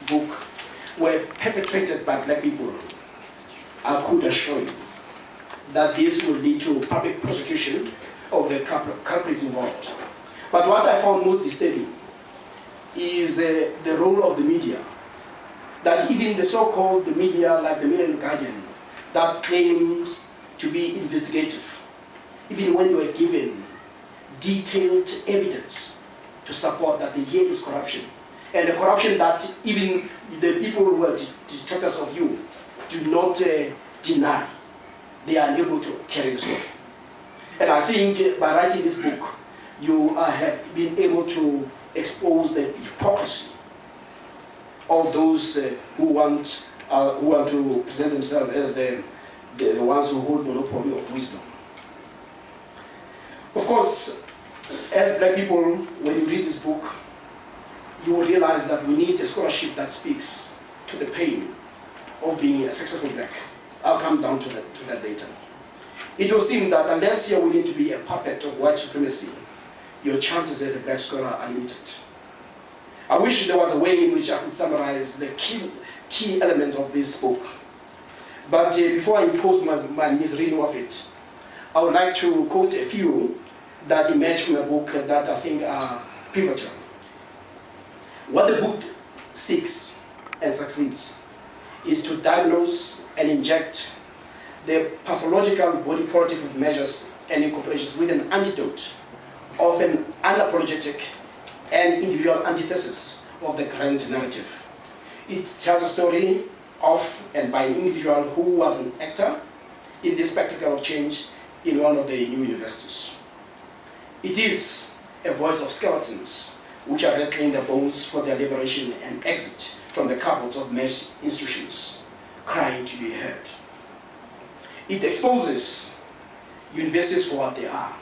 book were perpetrated by black people, I could assure you that this will lead to public prosecution of the culprits involved. But what I found most disturbing is the role of the media. That even the so-called media, like the Mail and Guardian, that claims to be investigative, even when they were given detailed evidence to support that here is corruption, and the corruption that even the people who are detractors of you do not deny, they are unable to carry the story. And I think by writing this book, you have been able to expose the hypocrisy of those who want to present themselves as the ones who hold monopoly of wisdom. Of course, as black people, when you read this book, you will realize that we need a scholarship that speaks to the pain of being a successful black. I'll come down to that later. It will seem that unless you're willing to be a puppet of white supremacy, your chances as a black scholar are limited. I wish there was a way in which I could summarize the key elements of this book. But before I impose my misreading of it, I would like to quote a few that emerge from the book that I think are pivotal. What the book seeks and succeeds is to diagnose and inject the pathological body politic of measures and incorporations with an antidote of an unapologetic and individual antithesis of the grand narrative. It tells a story of and by an individual who was an actor in this spectacle of change in one of the new universities. It is a voice of skeletons which are rattling their bones for their liberation and exit from the cupboards of mesh institutions, crying to be heard. It exposes universities for what they are,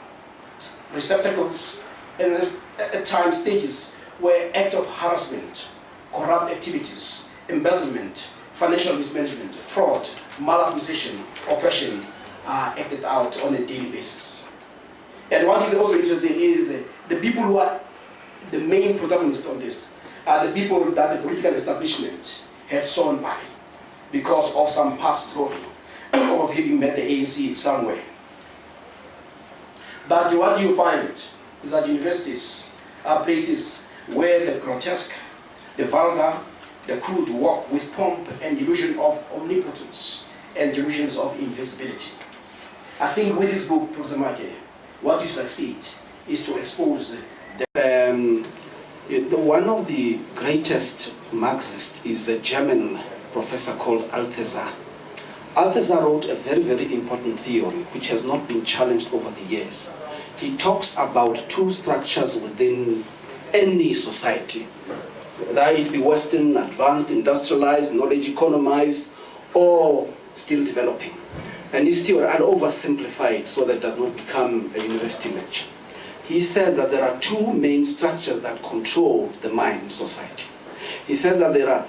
receptacles and at times stages where acts of harassment, corrupt activities, embezzlement, financial mismanagement, fraud, maladministration, oppression are acted out on a daily basis. And what is also interesting is the people who are the main protagonists of this are the people that the political establishment had sworn by because of some past glory of having met the ANC somewhere. But what you find is that universities are places where the grotesque, the vulgar, the crude walk with pomp and illusion of omnipotence and delusions of invisibility. I think with this book, Professor Make, what you succeed is to expose one of the greatest Marxists is a German professor called Althusser. Althusser wrote a very, very important theory which has not been challenged over the years. He talks about two structures within any society, whether it be Western, advanced, industrialized, knowledge economized, or still developing. And his theory, I'll oversimplify it so that it does not become a university lecture. He says that there are two main structures that control the mind in society. He says that there are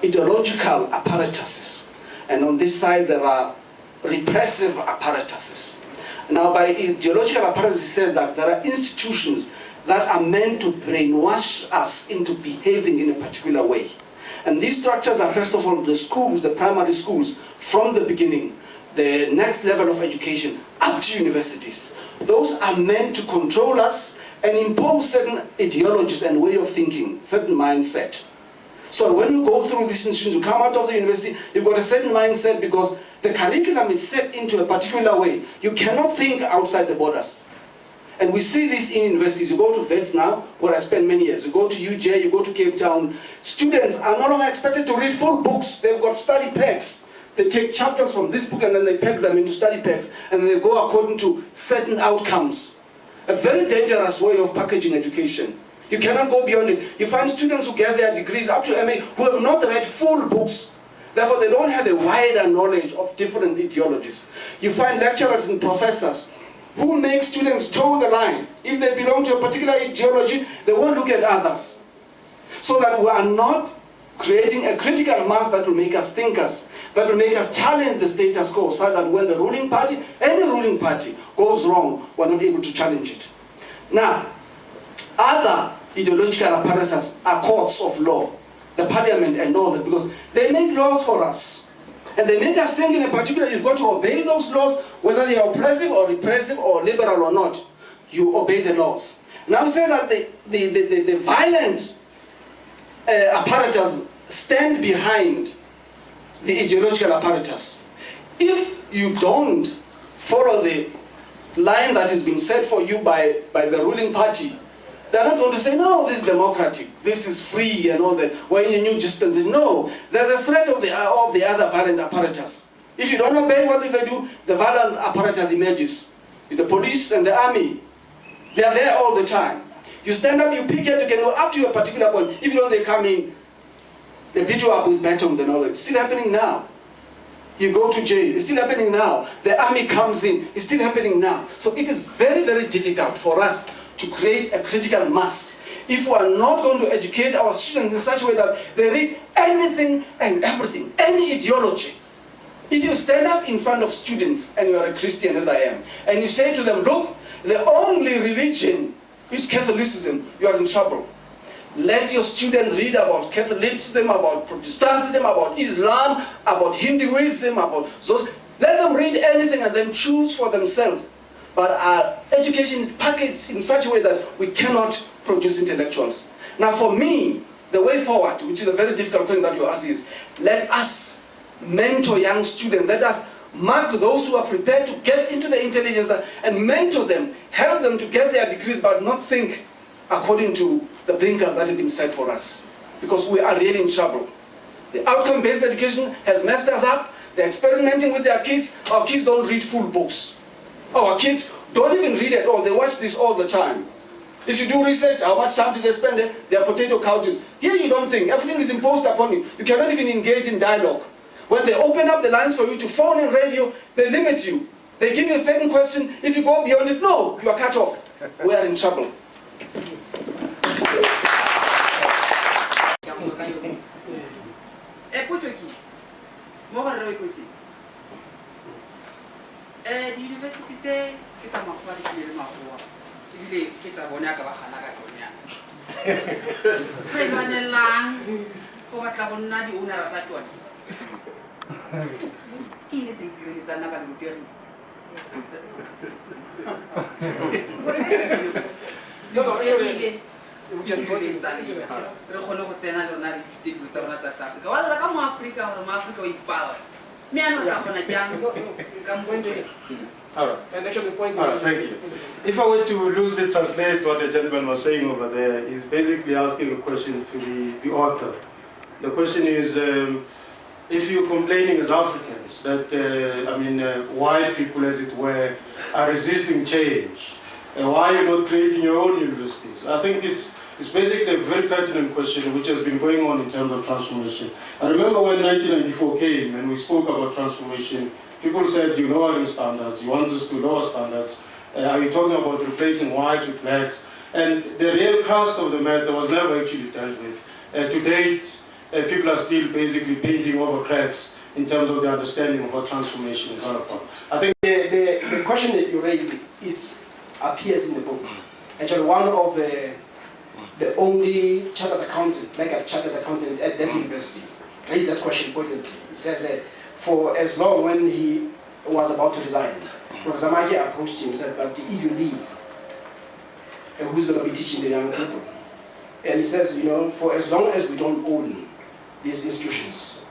ideological apparatuses, and on this side there are repressive apparatuses. Now by ideological apparatus, he says that there are institutions that are meant to brainwash us into behaving in a particular way. And these structures are first of all the schools, the primary schools, from the beginning, the next level of education, up to universities. Those are meant to control us and impose certain ideologies and way of thinking, certain mindset. So when you go through these institutions, you come out of the university, you've got a certain mindset because the curriculum is set into a particular way. You cannot think outside the borders. And we see this in universities. You go to Vets now, where I spent many years. You go to UJ, you go to Cape Town. Students are no longer expected to read full books. They've got study packs. They take chapters from this book and then they pack them into study packs. And then they go according to certain outcomes. A very dangerous way of packaging education. You cannot go beyond it. You find students who get their degrees up to MA who have not read full books. Therefore, they don't have a wider knowledge of different ideologies. You find lecturers and professors who make students toe the line. If they belong to a particular ideology, they won't look at others. So that we are not creating a critical mass that will make us thinkers, that will make us challenge the status quo, so that when the ruling party, any ruling party, goes wrong, we're not able to challenge it. Now, other ideological apparatus are courts of law. the parliament and all that, because they make laws for us. And they make us think in a particular, you've got to obey those laws, whether they are oppressive or repressive or liberal or not. You obey the laws. Now it says that the violent apparatus stand behind the ideological apparatus. If you don't follow the line that has been set for you by the ruling party, they're not going to say, no, this is democratic, this is free and all that. We're in a new dispensation. No, there's a threat of the other violent apparatus. If you don't obey what they do, the violent apparatus emerges. It's the police and the army. They are there all the time. You stand up, you picket, you can go up to a particular point. If you know they come in, they beat you up with batons and all that. It's still happening now. You go to jail, it's still happening now. The army comes in, it's still happening now. So it is very, very difficult for us to create a critical mass if we are not going to educate our students in such a way that they read anything and everything, any ideology. If you stand up in front of students, and you are a Christian as I am, and you say to them, look, the only religion is Catholicism, you are in trouble. Let your students read about Catholicism, about Protestantism, about Islam, about Hinduism, about those. Let them read anything and then choose for themselves. But our education is packaged in such a way that we cannot produce intellectuals. Now for me, the way forward, which is a very difficult question that you ask, is let us mentor young students. Let us mark those who are prepared to get into the intelligence and mentor them, help them to get their degrees, but not think according to the blinkers that have been set for us. Because we are really in trouble. The outcome-based education has messed us up. They're experimenting with their kids. Our kids don't read full books. Our kids don't even read at all. They watch this all the time. If you do research, how much time do they spend there? They are potato couches. Here you don't think. Everything is imposed upon you. You cannot even engage in dialogue. When they open up the lines for you to phone and radio, they limit you. They give you a certain question. If you go beyond it, no, you are cut off. We are in trouble. The university there, it's a matter really, it's a bonaka bahana katonya. Kailan lang, kung matlabon na di una ratatuan. Ini sih sana kan mungkin. Just go to Tanzania. Pero kono ko tena lo na di buta na sa Africa. Wala ka mo Africa, mo Africa ipawa. Me ano ka na jang kamu. All right. And actually, the point. All right. Thank you. If I were to loosely translate what the gentleman was saying over there, he's basically asking a question to the author. The question is, if you're complaining as Africans that white people, as it were, are resisting change, why are you not creating your own universities? I think it's basically a very pertinent question which has been going on in terms of transformation. I remember when 1994 came and we spoke about transformation, people said, you're lowering standards, you want us to lower standards. Are you talking about replacing whites with blacks? And the real crust of the matter was never actually dealt with. To date, people are still basically painting over cracks in terms of the understanding of what transformation is all about. I think the question that you raised, it appears in the book. Actually, one of the only chartered accountant, like a chartered accountant at that university, raised that question pointedly. He says, for as long when he was about to resign, Professor Magi approached him and said, but if you leave, who's going to be teaching the young people? And he says, for as long as we don't own these institutions,